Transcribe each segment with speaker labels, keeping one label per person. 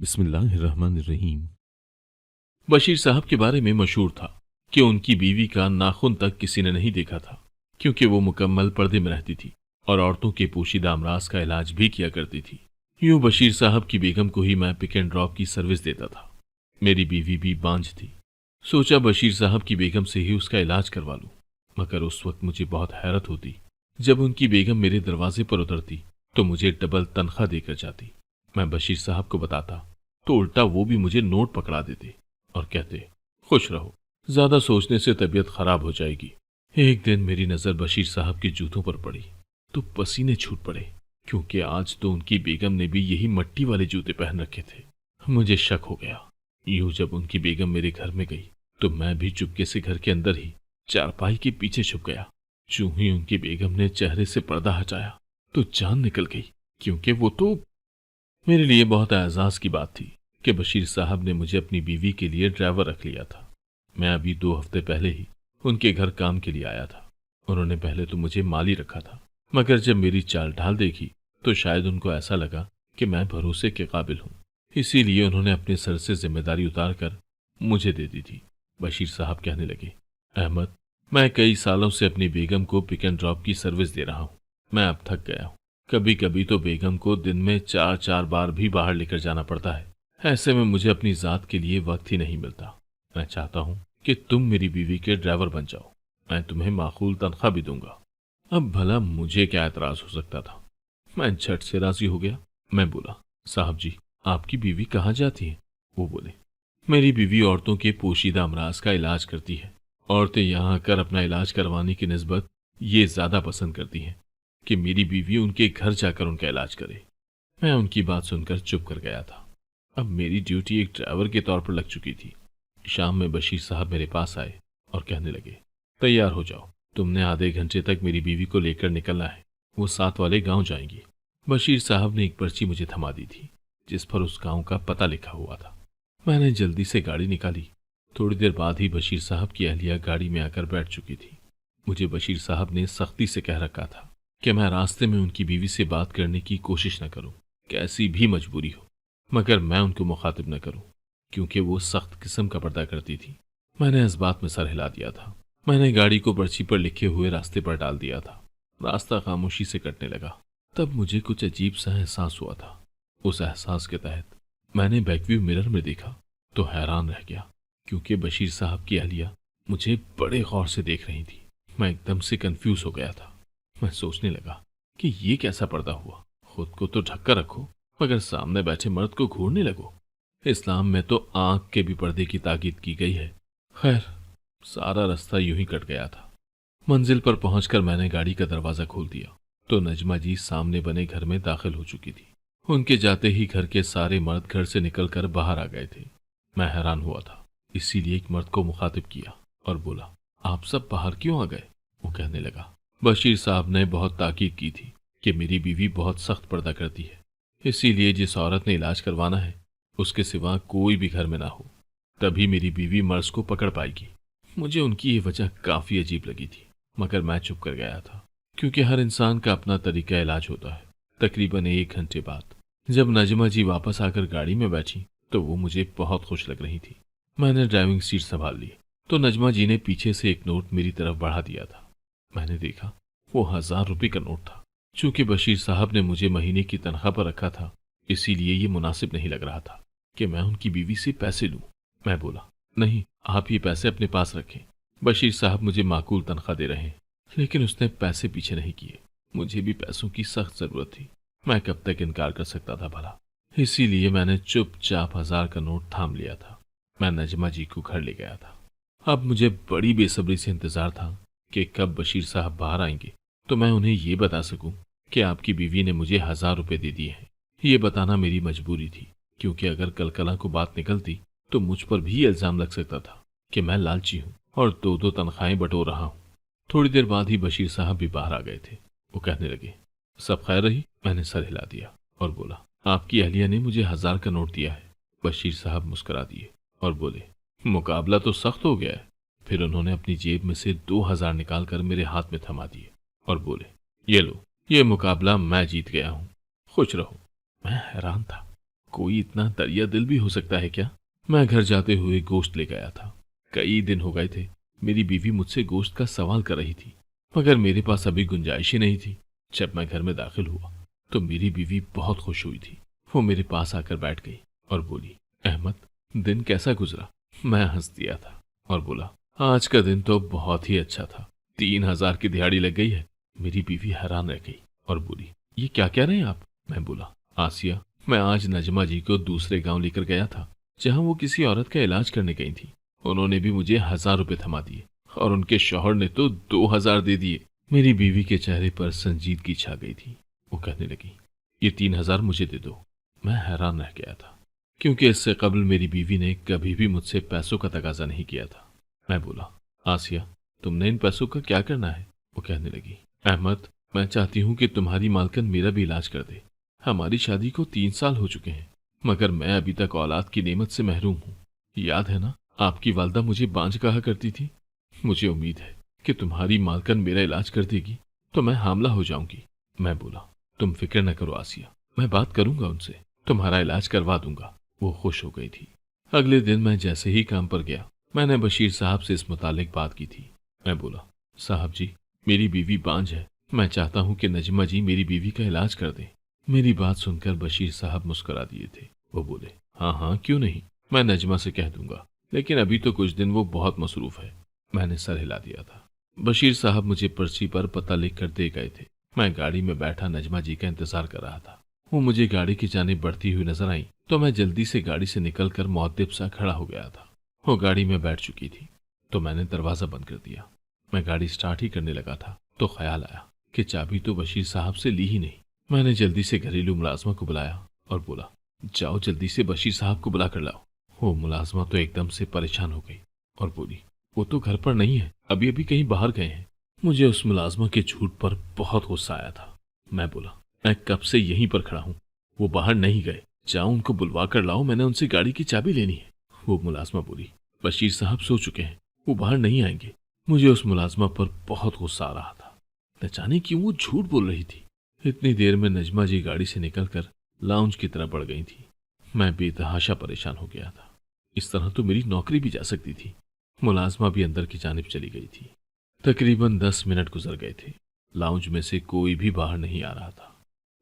Speaker 1: बिस्मिल्लाहिर्रहमानिर्रहीम। बशीर साहब के बारे में मशहूर था कि उनकी बीवी का नाखून तक किसी ने नहीं देखा था, क्योंकि वो मुकम्मल पर्दे में रहती थी और औरतों के पोशीदा अमराज का इलाज भी किया करती थी। यूं बशीर साहब की बेगम को ही मैं पिक एंड ड्रॉप की सर्विस देता था। मेरी बीवी भी बांझ थी। सोचा बशीर साहब की बेगम से ही उसका इलाज करवा लूं, मगर उस वक्त मुझे बहुत हैरत होती जब उनकी बेगम मेरे दरवाजे पर उतरती तो मुझे डबल तनख्वाह देकर जाती। मैं बशीर साहब को बताता तो उल्टा वो भी मुझे नोट पकड़ा देते और कहते, खुश रहो, ज्यादा सोचने से तबीयत खराब हो जाएगी। एक दिन मेरी नजर बशीर साहब के जूतों पर पड़ी तो पसीने छूट पड़े, क्योंकि आज तो उनकी बेगम ने भी यही मिट्टी वाले जूते पहन रखे थे। मुझे शक हो गया। यूं जब उनकी बेगम मेरे घर में गई तो मैं भी चुपके से घर के अंदर ही चारपाई के पीछे छुप गया। यूं ही उनकी बेगम ने चेहरे से पर्दा हटाया तो जान निकल गई, क्योंकि वो तो मेरे लिए बहुत एजाज की बात थी कि बशीर साहब ने मुझे अपनी बीवी के लिए ड्राइवर रख लिया था। मैं अभी 2 हफ्ते पहले ही उनके घर काम के लिए आया था। उन्होंने पहले तो मुझे माली रखा था, मगर जब मेरी चाल ढाल देखी तो शायद उनको ऐसा लगा कि मैं भरोसे के काबिल हूँ, इसीलिए उन्होंने अपने सर से जिम्मेदारी उतार कर मुझे दे दी थी। बशीर साहब कहने लगे, अहमद, मैं कई सालों से अपनी बेगम को पिक एंड ड्रॉप की सर्विस दे रहा हूँ। मैं अब थक गया हूँ। कभी कभी तो बेगम को दिन में 4-4 बार भी बाहर लेकर जाना पड़ता है। ऐसे में मुझे अपनी जात के लिए वक्त ही नहीं मिलता। मैं चाहता हूँ कि तुम मेरी बीवी के ड्राइवर बन जाओ। मैं तुम्हें माकूल तनख्वाह भी दूंगा। अब भला मुझे क्या एतराज हो सकता था। मैं झट से राजी हो गया। मैं बोला, साहब जी, आपकी बीवी कहाँ जाती है? वो बोले, मेरी बीवी औरतों के पोशीदा अमराज का इलाज करती है। औरतें यहाँ आकर अपना इलाज करवाने की निस्बत ये ज्यादा पसंद करती हैं कि मेरी बीवी उनके घर जाकर उनका इलाज करे। मैं उनकी बात सुनकर चुप कर गया था। अब मेरी ड्यूटी एक ड्राइवर के तौर पर लग चुकी थी। शाम में बशीर साहब मेरे पास आए और कहने लगे, तैयार हो जाओ, तुमने आधे घंटे तक मेरी बीवी को लेकर निकलना है। वो साथ वाले गांव जाएंगी। बशीर साहब ने एक पर्ची मुझे थमा दी थी जिस पर उस गांव का पता लिखा हुआ था। मैंने जल्दी से गाड़ी निकाली। थोड़ी देर बाद ही बशीर साहब की अहलिया गाड़ी में आकर बैठ चुकी थी। मुझे बशीर साहब ने सख्ती से कह रखा था कि मैं रास्ते में उनकी बीवी से बात करने की कोशिश न करूं, कैसी भी मजबूरी हो, मगर मैं उनको मुखातिब न करूं, क्योंकि वो सख्त किस्म का पर्दा करती थी। मैंने इस बात में सर हिला दिया था। मैंने गाड़ी को पर्ची पर लिखे हुए रास्ते पर डाल दिया था। रास्ता खामोशी से कटने लगा। तब मुझे कुछ अजीब सा एहसास हुआ था। उस एहसास के तहत मैंने बैकव्यू मिरर में देखा तो हैरान रह गया, क्योंकि बशीर साहब की अहलिया मुझे बड़े गौर से देख रही थी। मैं एकदम से कंफ्यूज हो गया था। मैं सोचने लगा कि ये कैसा पर्दा हुआ। खुद को तो ढककर रखो, मगर सामने बैठे मर्द को घूरने लगो। इस्लाम में तो आंख के भी पर्दे की ताकीद की गई है। खैर, सारा रास्ता यूं ही कट गया था। मंजिल पर पहुंचकर मैंने गाड़ी का दरवाजा खोल दिया तो नजमा जी सामने बने घर में दाखिल हो चुकी थी। उनके जाते ही घर के सारे मर्द घर से निकलकर बाहर आ गए थे। मैं हैरान हुआ था, इसीलिए एक मर्द को मुखातिब किया और बोला, आप सब बाहर क्यों आ गए? वो कहने लगा, बशीर साहब ने बहुत ताकीद की थी कि मेरी बीवी बहुत सख्त पर्दा करती है, इसीलिए जिस औरत ने इलाज करवाना है उसके सिवा कोई भी घर में ना हो, तभी मेरी बीवी मर्ज को पकड़ पाएगी। मुझे उनकी ये वजह काफी अजीब लगी थी, मगर मैं चुप कर गया था, क्योंकि हर इंसान का अपना तरीका इलाज होता है। तकरीबन 1 घंटे बाद जब नजमा जी वापस आकर गाड़ी में बैठी तो वो मुझे बहुत खुश लग रही थी। मैंने ड्राइविंग सीट संभाल ली तो नजमा जी ने पीछे से एक नोट मेरी तरफ बढ़ा दिया था। मैंने देखा वो 1000 रुपये का नोट था। चूंकि बशीर साहब ने मुझे महीने की तनख्वाह पर रखा था, इसीलिए ये मुनासिब नहीं लग रहा था कि मैं उनकी बीवी से पैसे लूं। मैं बोला, नहीं, आप ये पैसे अपने पास रखें। बशीर साहब मुझे माकूल तनख्वाह दे रहे हैं। लेकिन उसने पैसे पीछे नहीं किए। मुझे भी पैसों की सख्त जरूरत थी। मैं कब तक इनकार कर सकता था भला। इसीलिए मैंने चुपचाप 1000 का नोट थाम लिया था। मैं नजमा जी को घर ले गया था। अब मुझे बड़ी बेसब्री से इंतजार था कि कब बशीर साहब बाहर आएंगे तो मैं उन्हें ये बता सकूं कि आपकी बीवी ने मुझे 1000 रुपये दे दिए हैं। ये बताना मेरी मजबूरी थी, क्योंकि अगर कल को बात निकलती तो मुझ पर भी इल्जाम लग सकता था कि मैं लालची हूं और 2-2 तनख्वाहें बटोर रहा हूं। थोड़ी देर बाद ही बशीर साहब भी बाहर आ गए थे। वो कहने लगे, सब खैर रही? मैंने सर हिला दिया और बोला, आपकी अहलिया ने मुझे 1000 का नोट दिया है। बशीर साहब मुस्कुरा दिए और बोले, मुकाबला तो सख्त हो गया है। फिर उन्होंने अपनी जेब में से 2000 निकालकर मेरे हाथ में थमा दिए और बोले, ये लो, ये मुकाबला मैं जीत गया हूं, खुश रहो। मैं हैरान था। कोई इतना दरिया दिल भी हो सकता है क्या? मैं घर जाते हुए गोश्त ले गया था। कई दिन हो गए थे। मेरी बीवी मुझसे गोश्त का सवाल कर रही थी, मगर मेरे पास अभी गुंजाइश ही नहीं थी। जब मैं घर में दाखिल हुआ तो मेरी बीवी बहुत खुश हुई थी। वो मेरे पास आकर बैठ गई और बोली, अहमद, दिन कैसा गुजरा? मैं हंस दिया था और बोला, आज का दिन तो बहुत ही अच्छा था। 3,000 की दिहाड़ी लग गई है। मेरी बीवी हैरान रह गई और बोली, ये क्या कह रहे हैं आप? मैं बोला, आसिया, मैं आज नजमा जी को दूसरे गांव लेकर गया था, जहां वो किसी औरत का इलाज करने गई थी। उन्होंने भी मुझे 1,000 रुपए थमा दिए और उनके शौहर ने तो 2,000 दे दिए। मेरी बीवी के चेहरे पर संजीदगी छा गई थी। वो कहने लगी, ये 3,000 मुझे दे दो। मैं हैरान रह गया था, क्योंकि इससे कबल मेरी बीवी ने कभी भी मुझसे पैसों का तकाजा नहीं किया था। मैं बोला, आसिया, तुमने इन पैसों का क्या करना है? वो कहने लगी, अहमद, मैं चाहती हूँ कि तुम्हारी मालकन मेरा भी इलाज कर दे। हमारी शादी को 3 साल हो चुके हैं, मगर मैं अभी तक औलाद की नेमत से महरूम हूँ। याद है ना, आपकी वालदा मुझे बांझ कहा करती थी। मुझे उम्मीद है कि तुम्हारी मालकन मेरा इलाज कर देगी तो मैं हामला हो जाऊंगी। मैं बोला, तुम फिक्र न करो आसिया, मैं बात करूंगा उनसे, तुम्हारा इलाज करवा दूंगा। वो खुश हो गई थी। अगले दिन मैं जैसे ही काम पर गया, मैंने बशीर साहब से इस मुतालिक बात की थी। मैं बोला, साहब जी, मेरी बीवी बांझ है। मैं चाहता हूँ कि नजमा जी मेरी बीवी का इलाज कर दें। मेरी बात सुनकर बशीर साहब मुस्कुरा दिए थे। वो बोले, हाँ हाँ, क्यों नहीं, मैं नजमा से कह दूंगा, लेकिन अभी तो कुछ दिन वो बहुत मसरूफ है। मैंने सर हिला दिया था। बशीर साहब मुझे पर्ची पर पता लिख कर दे गए थे। मैं गाड़ी में बैठा नजमा जी का इंतजार कर रहा था। वो मुझे गाड़ी की जानिब बढ़ती हुई नजर आई तो मैं जल्दी से गाड़ी से निकलकर मुअद्दिब सा खड़ा हो गया था। वो गाड़ी में बैठ चुकी थी तो मैंने दरवाजा बंद कर दिया। मैं गाड़ी स्टार्ट ही करने लगा था तो ख्याल आया कि चाबी तो बशीर साहब से ली ही नहीं। मैंने जल्दी से घरेलू मुलाजमा को बुलाया और बोला, जाओ जल्दी से बशीर साहब को बुला कर लाओ। वो मुलाजमा तो एकदम से परेशान हो गई और बोली, वो तो घर पर नहीं है, अभी अभी कहीं बाहर गए हैं। मुझे उस मुलाजमा के झूठ पर बहुत गुस्सा आया था। मैं बोला, मैं कब से यहीं पर खड़ा हूँ, वो बाहर नहीं गए, जाओ उनको बुलवा कर लाओ, मैंने उनसे गाड़ी की चाबी लेनी है। वो मुलाजमा बोली, बशीर साहब सो चुके हैं, वो बाहर नहीं आएंगे। मुझे उस मुलाजमा पर बहुत गुस्सा आ रहा था। न जाने क्यों वो झूठ बोल रही थी। इतनी देर में नजमा जी गाड़ी से निकलकर लाउंज की तरफ बढ़ गई थी। मैं बेतहाशा परेशान हो गया था। इस तरह तो मेरी नौकरी भी जा सकती थी। मुलाजमा भी अंदर की जानिब चली गई थी। तकरीबन 10 मिनट गुजर गए थे। लाउंज में से कोई भी बाहर नहीं आ रहा था।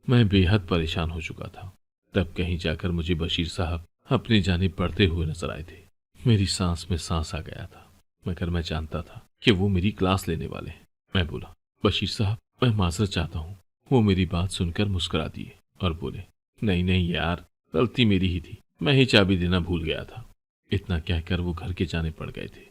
Speaker 1: मैं बेहद परेशान हो चुका था। तब कहीं जाकर मुझे बशीर साहब अपनी जानिब बढ़ते हुए नजर आए थे। मेरी सांस में सांस आ गया था, मगर मैं जानता था कि वो मेरी क्लास लेने वाले हैं। मैं बोला, बशीर साहब, मैं माजरत चाहता हूँ। वो मेरी बात सुनकर मुस्कुरा दिए और बोले, नहीं नहीं यार, गलती मेरी ही थी, मैं ही चाबी देना भूल गया था। इतना कहकर वो घर के जाने पड़ गए थे।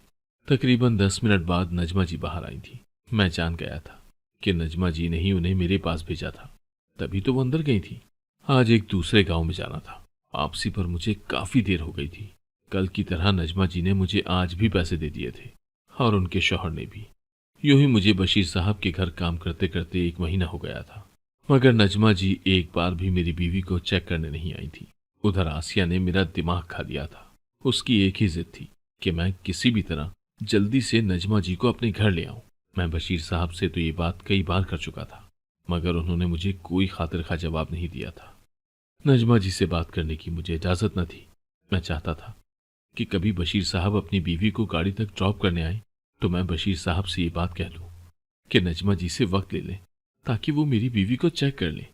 Speaker 1: तकरीबन 10 मिनट बाद नजमा जी बाहर आई थी। मैं जान गया था कि नजमा जी ने ही उन्हें मेरे पास भेजा था, तभी तो वो अंदर गई थी। आज एक दूसरे गांव में जाना था। वापसी पर मुझे काफी देर हो गई थी। कल की तरह नजमा जी ने मुझे आज भी पैसे दे दिए थे और उनके शौहर ने भी। यूं ही मुझे बशीर साहब के घर काम करते करते 1 महीना हो गया था, मगर नजमा जी एक बार भी मेरी बीवी को चेक करने नहीं आई थी। उधर आसिया ने मेरा दिमाग खा लिया था। उसकी एक ही जिद थी कि मैं किसी भी तरह जल्दी से नजमा जी को अपने घर ले आऊं। मैं बशीर साहब से तो ये बात कई बार कर चुका था, मगर उन्होंने मुझे कोई खातिर खा जवाब नहीं दिया था। नजमा जी से बात करने की मुझे इजाजत न थी। मैं चाहता था कि कभी बशीर साहब अपनी बीवी को गाड़ी तक ड्रॉप करने आए तो मैं बशीर साहब से ये बात कह दूं कि नजमा जी से वक्त ले लें ताकि वो मेरी बीवी को चेक कर लें।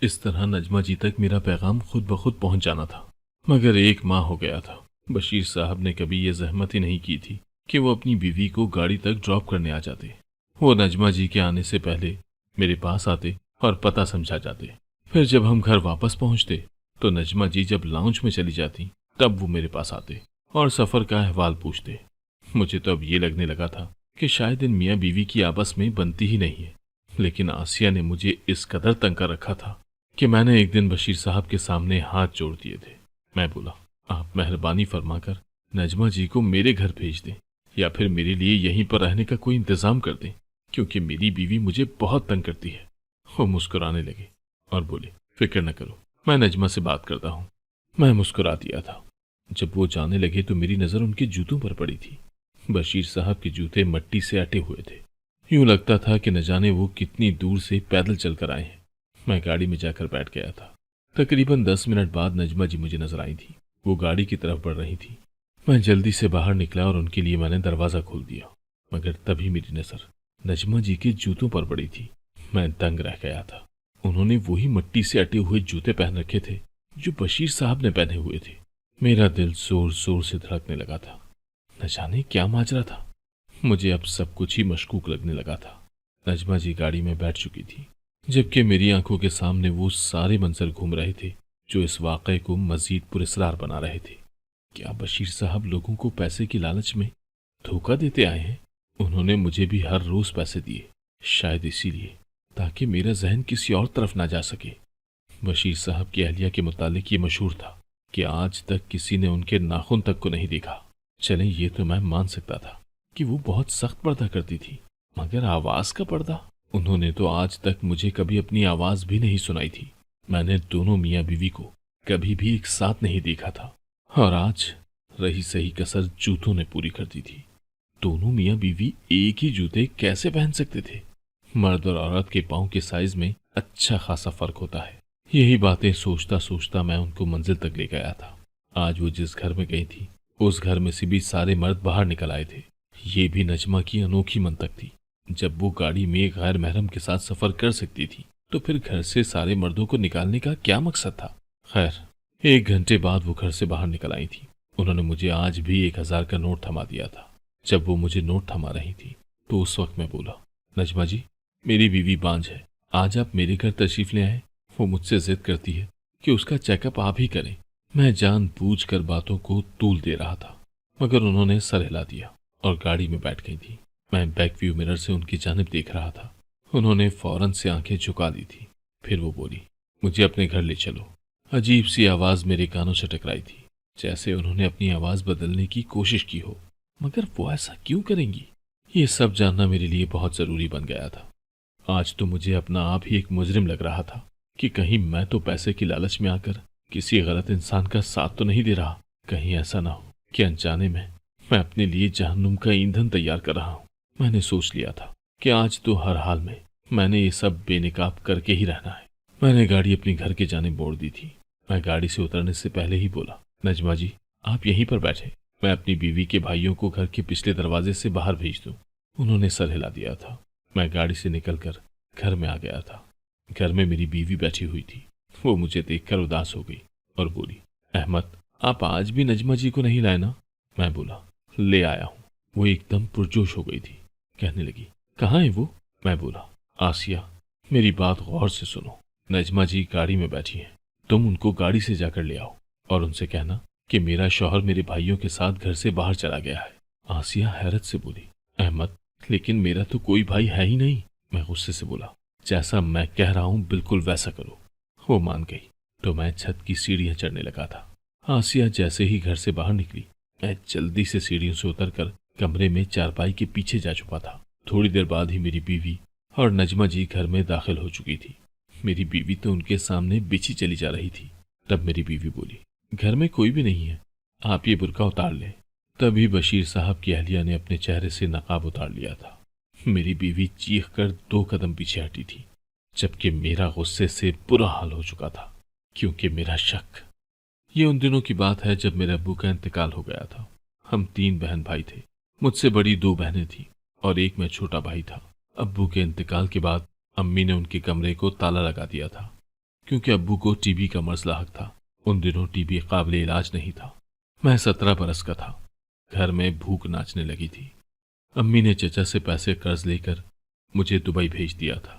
Speaker 1: इस तरह नजमा जी तक मेरा पैगाम खुद ब खुद पहुंच जाना था। मगर 1 माह हो गया था। बशीर साहब ने कभी ये जहमत ही नहीं की थी कि वो अपनी बीवी को गाड़ी तक ड्रॉप करने आ जाते। वो नजमा जी के आने से पहले मेरे पास आते और पता समझा जाते। फिर जब हम घर वापस पहुंचते तो नजमा जी जब लाउंज में चली जाती तब वो मेरे पास आते और सफर का अहवाल पूछते। मुझे तो अब ये लगने लगा था कि शायद इन मियाँ बीवी की आपस में बनती ही नहीं है। लेकिन आसिया ने मुझे इस कदर तंग कर रखा था कि मैंने एक दिन बशीर साहब के सामने हाथ जोड़ दिए थे। मैं बोला, आप मेहरबानी फरमाकर नजमा जी को मेरे घर भेज दें या फिर मेरे लिए यहीं पर रहने का कोई इंतजाम कर दें, क्योंकि मेरी बीवी मुझे बहुत तंग करती है। वो मुस्कुराने लगे और बोले, फिक्र न करो, मैं नजमा से बात करता हूँ। मैं मुस्कुरा दिया था। जब वो जाने लगे तो मेरी नज़र उनके जूतों पर पड़ी थी। बशीर साहब के जूते मिट्टी से अटे हुए थे। यूं लगता था कि न जाने वो कितनी दूर से पैदल चलकर आए हैं। मैं गाड़ी में जाकर बैठ गया था। तकरीबन 10 मिनट बाद नजमा जी मुझे नजर आई थी। वो गाड़ी की तरफ बढ़ रही थी। मैं जल्दी से बाहर निकला और उनके लिए मैंने दरवाज़ा खोल दिया, मगर तभी मेरी नज़र नजमा जी के जूतों पर पड़ी थी। मैं दंग रह गया था। उन्होंने वही मिट्टी से अटे हुए जूते पहन रखे थे जो बशीर साहब ने पहने हुए थे। मेरा दिल जोर जोर से धड़कने लगा था। न जाने क्या माजरा था। मुझे अब सब कुछ ही मशकूक लगने लगा था। नजमा जी गाड़ी में बैठ चुकी थी, जबकि मेरी आंखों के सामने वो सारे मंजर घूम रहे थे जो इस वाक़े को मजीद पुरस्कार बना रहे थे। क्या बशीर साहब लोगों को पैसे की लालच में धोखा देते आए हैं? उन्होंने मुझे भी हर रोज पैसे दिए, शायद इसीलिए ताकि मेरा जहन किसी और तरफ ना जा सके। बशीर साहब की अहलिया के मुतालिक ये मशहूर था कि आज तक किसी ने उनके नाखून तक को नहीं देखा। चलें, ये तो मैं मान सकता था कि वो बहुत सख्त पर्दा करती थी, मगर आवाज का पर्दा? उन्होंने तो आज तक मुझे कभी अपनी आवाज भी नहीं सुनाई थी। मैंने दोनों मियाँ बीवी को कभी भी एक साथ नहीं देखा था, और आज रही सही कसर जूतों ने पूरी कर दी थी। दोनों मियाँ बीवी एक ही जूते कैसे पहन सकते थे? मर्द और औरत के पाँव के साइज में अच्छा खासा फर्क होता है। यही बातें सोचता सोचता मैं उनको मंजिल तक ले गया था। आज वो जिस घर में गई थी, उस घर में से भी सारे मर्द बाहर निकल आए थे। ये भी नजमा की अनोखी मंतक थी। जब वो गाड़ी में एक गैर महरम के साथ सफर कर सकती थी, तो फिर घर से सारे मर्दों को निकालने का क्या मकसद था? खैर, 1 घंटे बाद वो घर से बाहर निकल आई थी। उन्होंने मुझे आज भी 1000 का नोट थमा दिया था। जब वो मुझे नोट थमा रही थी, तो उस वक्त मैं बोला, नजमा जी, मेरी बीवी बांझ है, आज आप मेरे घर तशरीफ ले आए। वो मुझसे जिद करती है कि उसका चेकअप आप ही करें। मैं जानबूझकर बातों को तूल दे रहा था, मगर उन्होंने सर हिला दिया और गाड़ी में बैठ गई थी। मैं बैक व्यू मिरर से उनकी जानिब देख रहा था। उन्होंने फौरन से आंखें झुका दी थी। फिर वो बोली, मुझे अपने घर ले चलो। अजीब सी आवाज मेरे कानों से टकराई थी, जैसे उन्होंने अपनी आवाज बदलने की कोशिश की हो, मगर वो ऐसा क्यों करेंगी? ये सब जानना मेरे लिए बहुत जरूरी बन गया था। आज तो मुझे अपना आप ही एक मुजरिम लग रहा था कि कहीं मैं तो पैसे की लालच में आकर किसी गलत इंसान का साथ तो नहीं दे रहा। कहीं ऐसा ना हो कि अनजाने में मैं अपने लिए जहन्नुम का ईंधन तैयार कर रहा हूँ। मैंने सोच लिया था कि आज तो हर हाल में मैंने ये सब बेनकाब करके ही रहना है। मैंने गाड़ी अपनी घर के जाने मोड़ दी थी। मैं गाड़ी से उतरने से पहले ही बोला, नजमा जी, आप यहीं पर बैठे, मैं अपनी बीवी के भाइयों को घर के पिछले दरवाजे से बाहर भेज दूं। उन्होंने सर हिला दिया था। मैं गाड़ी से निकलकर घर में आ गया था। घर में मेरी बीवी बैठी हुई थी। वो मुझे देखकर उदास हो गई और बोली, अहमद, आप आज भी नजमा जी को नहीं लाए ना? मैं बोला, ले आया हूँ। वो एकदम पुरजोश हो गई थी। कहने लगी, कहाँ है वो? मैं बोला, आसिया, मेरी बात गौर से सुनो। नजमा जी गाड़ी में बैठी हैं, तुम उनको गाड़ी से जाकर ले आओ और उनसे कहना कि मेरा शौहर मेरे भाइयों के साथ घर से बाहर चला गया है। आसिया हैरत से बोली, अहमद, लेकिन मेरा तो कोई भाई है ही नहीं। मैं गुस्से से बोला, जैसा मैं कह रहा हूँ बिल्कुल वैसा करो। वो मान गई तो मैं छत की सीढ़ियां चढ़ने लगा था। आसिया जैसे ही घर से बाहर निकली, मैं जल्दी से सीढ़ियों से उतरकर कमरे में चारपाई के पीछे जा छुपा था। थोड़ी देर बाद ही मेरी बीवी और नजमा जी घर में दाखिल हो चुकी थी। मेरी बीवी तो उनके सामने बिछी चली जा रही थी। तब मेरी बीवी बोली, घर में कोई भी नहीं है, आप ये बुर्का उतार लें। तभी बशीर साहब की अहलिया ने अपने चेहरे से नकाब उतार लिया था। मेरी बीवी चीख कर 2 कदम पीछे हटी थी, जबकि मेरा गुस्से से बुरा हाल हो चुका था, क्योंकि मेरा शक। ये उन दिनों की बात है जब मेरे अब्बू का इंतकाल हो गया था। हम 3 बहन भाई थे। मुझसे बड़ी 2 बहनें थीं और एक मैं छोटा भाई था। अब्बू के इंतकाल के बाद अम्मी ने उनके कमरे को ताला लगा दिया था, क्योंकि अब्बू को टीबी का मर्ज लाहक था। उन दिनों टीबी काबिल इलाज नहीं था। मैं 17 बरस का था। घर में भूख नाचने लगी थी। अम्मी ने चचा से पैसे कर्ज लेकर मुझे दुबई भेज दिया था।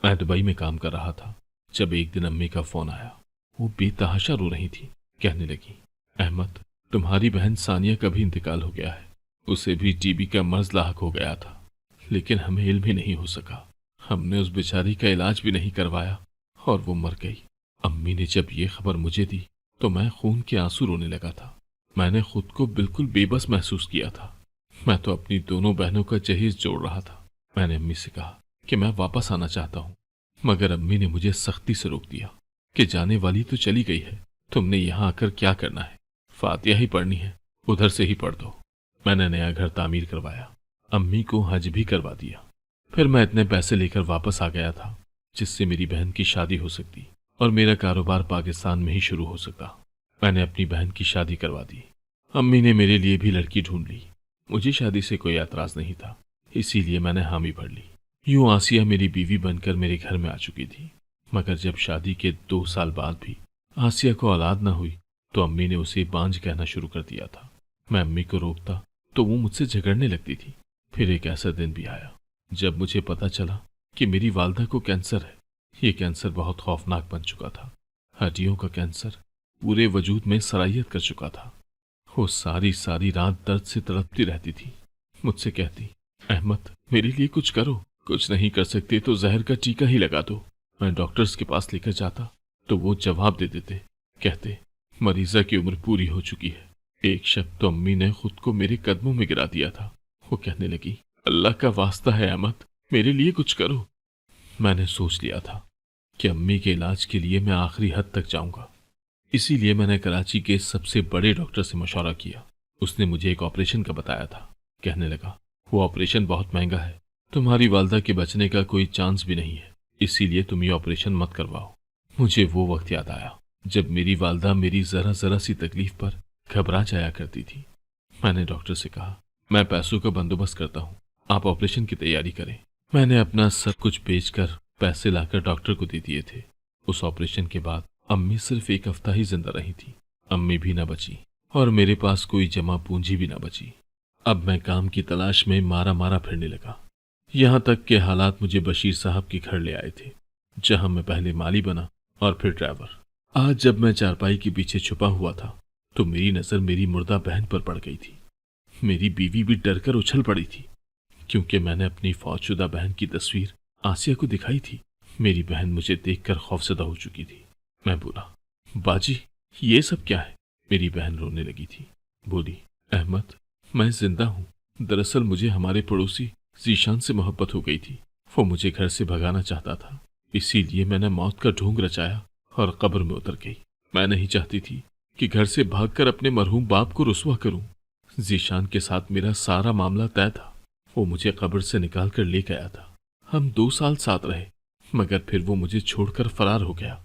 Speaker 1: मैं दुबई में काम कर रहा था जब एक दिन अम्मी का फोन आया। वो बेतहाशा रो रही थी। कहने लगी, अहमद, तुम्हारी बहन सानिया का भी इंतकाल हो गया है। उसे भी टीबी का मर्ज लाहक हो गया था, लेकिन हमें इल्म ही नहीं हो सका। हमने उस बेचारी का इलाज भी नहीं करवाया और वो मर गई। अम्मी ने जब ये खबर मुझे दी तो मैं खून के आंसू रोने लगा था। मैंने खुद को बिल्कुल बेबस महसूस किया था। मैं तो अपनी दोनों बहनों का जहेज जोड़ रहा था। मैंने अम्मी से कहा कि मैं वापस आना चाहता हूँ, मगर अम्मी ने मुझे सख्ती से रोक दिया कि जाने वाली तो चली गई है, तुमने यहाँ आकर क्या करना है? फातिहा ही पढ़नी है, उधर से ही पढ़ दो। मैंने नया घर तामीर करवाया, अम्मी को हज भी करवा दिया। फिर मैं इतने पैसे लेकर वापस आ गया था जिससे मेरी बहन की शादी हो सकती और मेरा कारोबार पाकिस्तान में ही शुरू हो सका। मैंने अपनी बहन की शादी करवा दी। अम्मी ने मेरे लिए भी लड़की ढूंढ ली। मुझे शादी से कोई एतराज नहीं था, इसीलिए मैंने हामी भर ली। यूं आसिया मेरी बीवी बनकर मेरे घर में आ चुकी थी। मगर जब शादी के 2 साल बाद भी आसिया को औलाद न हुई तो अम्मी ने उसे बांझ कहना शुरू कर दिया था। मैं अम्मी को रोकता तो वो मुझसे झगड़ने लगती थी। फिर एक ऐसा दिन भी आया जब मुझे पता चला कि मेरी वालदा को कैंसर है। ये कैंसर बहुत खौफनाक बन चुका था। हड्डियों का कैंसर पूरे वजूद में सरायत कर चुका था। वो सारी सारी रात दर्द से तड़पती रहती थी। मुझसे कहती, अहमद मेरे लिए कुछ करो, कुछ नहीं कर सकते तो जहर का टीका ही लगा दो। मैं डॉक्टर्स के पास लेकर जाता तो वो जवाब दे देते, कहते मरीजा की उम्र पूरी हो चुकी है। एक शब्द तो अम्मी ने खुद को मेरे कदमों में गिरा दिया था। वो कहने लगी, अल्लाह का वास्ता है अहमद, मेरे लिए कुछ करो। मैंने सोच लिया था कि अम्मी के इलाज के लिए मैं आखिरी हद तक जाऊंगा। इसीलिए मैंने कराची के सबसे बड़े डॉक्टर से मशवरा किया। उसने मुझे एक ऑपरेशन का बताया था। कहने लगा, वो ऑपरेशन बहुत महंगा है, तुम्हारी वालदा के बचने का कोई चांस भी नहीं है, इसीलिए तुम ये ऑपरेशन मत करवाओ। मुझे वो वक्त याद आया जब मेरी वालदा मेरी जरा जरा सी तकलीफ पर घबरा जाया करती थी। मैंने डॉक्टर से कहा, मैं पैसों का बंदोबस्त करता हूँ, आप ऑपरेशन की तैयारी करें। मैंने अपना सब कुछ बेचकर पैसे लाकर डॉक्टर को दे दिए थे। उस ऑपरेशन के बाद अम्मी सिर्फ 1 हफ्ता ही जिंदा रही थी। अम्मी भी ना बची और मेरे पास कोई जमा पूंजी भी ना बची। अब मैं काम की तलाश में मारा मारा फिरने लगा। यहाँ तक के हालात मुझे बशीर साहब के घर ले आए थे, जहां मैं पहले माली बना और फिर ड्राइवर। आज जब मैं चारपाई के पीछे छुपा हुआ था तो मेरी नजर मेरी मुर्दा बहन पर पड़ गई थी। मेरी बीवी भी डरकर उछल पड़ी थी, क्योंकि मैंने अपनी फौजशुदा बहन की तस्वीर आसिया को दिखाई थी। मेरी बहन मुझे देखकर खौफजदा हो चुकी थी। मैं बोला, बाजी ये सब क्या है? मेरी बहन रोने लगी थी। बोली, अहमद मैं जिंदा हूँ। दरअसल मुझे हमारे पड़ोसी जीशान से मोहब्बत हो गई थी। वो मुझे घर से भगाना चाहता था, इसीलिए मैंने मौत का ढोंग रचाया और कब्र में उतर गई। मैं नहीं चाहती थी कि घर से भागकर अपने मरहूम बाप को रुसवा करूं। जीशान के साथ मेरा सारा मामला तय था। वो मुझे कब्र से निकाल कर ले गया था। हम 2 साल साथ रहे, मगर फिर वो मुझे छोड़कर फरार हो गया।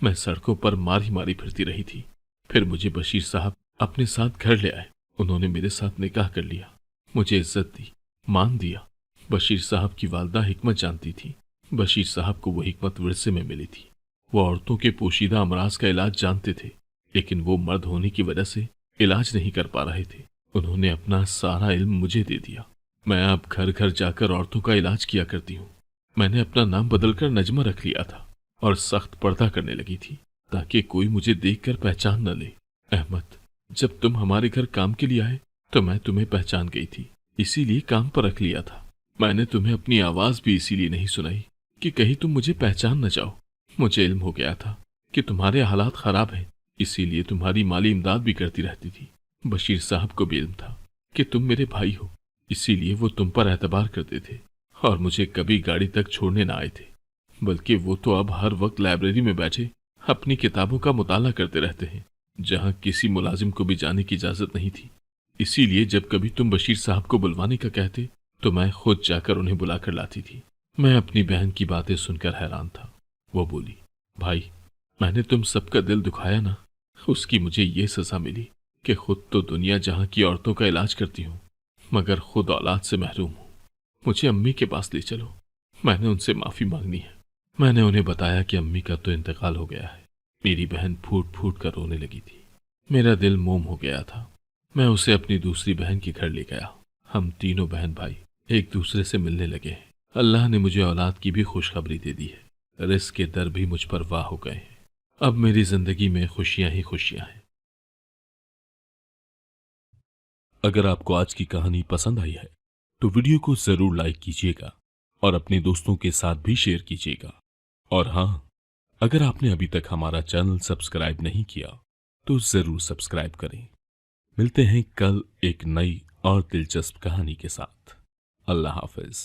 Speaker 1: मैं सड़कों पर मारी मारी फिरती रही थी। फिर मुझे बशीर साहब अपने साथ घर ले आए। उन्होंने मेरे साथ निकाह कर लिया, मुझे इज्जत दी, मान दिया। बशीर साहब की वालदा हिकमत जानती थी। बशीर साहब को वो हिकमत विरसे में मिली थी। वो औरतों के पोशीदा अमराज का इलाज जानते थे, लेकिन वो मर्द होने की वजह से इलाज नहीं कर पा रहे थे। उन्होंने अपना सारा इल्म मुझे दे दिया। मैं अब घर घर जाकर औरतों का इलाज किया करती हूँ। मैंने अपना नाम बदलकर नजमा रख लिया था और सख्त पर्दा करने लगी थी, ताकि कोई मुझे देखकर पहचान न ले। अहमद, जब तुम हमारे घर काम के लिए आए तो मैं तुम्हें पहचान गई थी, इसीलिए काम पर रख लिया था। मैंने तुम्हें अपनी आवाज भी इसीलिए नहीं सुनाई कि कहीं तुम मुझे पहचान न जाओ। मुझे इल्म हो गया था कि तुम्हारे हालात खराब हैं, इसीलिए तुम्हारी माली इमदाद भी करती रहती थी। बशीर साहब को भी इल्म था कि तुम मेरे भाई हो, इसीलिए वो तुम पर एतबार करते थे और मुझे कभी गाड़ी तक छोड़ने न आए थे। बल्कि वो तो अब हर वक्त लाइब्रेरी में बैठे अपनी किताबों का मुताला करते रहते हैं, जहां किसी मुलाजिम को भी जाने की इजाजत नहीं थी। इसीलिए जब कभी तुम बशीर साहब को बुलवाने का कहते तो मैं खुद जाकर उन्हें बुलाकर लाती थी। मैं अपनी बहन की बातें सुनकर हैरान था। वो बोली, भाई मैंने तुम सबका दिल दुखाया ना, उसकी मुझे ये सजा मिली कि खुद तो दुनिया जहां की औरतों का इलाज करती हूँ, मगर खुद औलाद से महरूम हूँ। मुझे अम्मी के पास ले चलो, मैंने उनसे माफी मांगनी है। मैंने उन्हें बताया कि अम्मी का तो इंतकाल हो गया है। मेरी बहन फूट फूट कर रोने लगी थी। मेरा दिल मोम हो गया था। मैं उसे अपनी दूसरी बहन के घर ले गया। हम तीनों बहन भाई एक दूसरे से मिलने लगे। अल्लाह ने मुझे औलाद की भी खुशखबरी दे दी है। रिस्क के दर भी मुझ पर वाह हो गए हैं। अब मेरी जिंदगी में खुशियां ही खुशियां हैं। अगर आपको आज की कहानी पसंद आई है तो वीडियो को जरूर लाइक कीजिएगा और अपने दोस्तों के साथ भी शेयर कीजिएगा। और हाँ, अगर आपने अभी तक हमारा चैनल सब्सक्राइब नहीं किया तो जरूर सब्सक्राइब करें। मिलते हैं कल एक नई और दिलचस्प कहानी के साथ। अल्लाह हाफिज।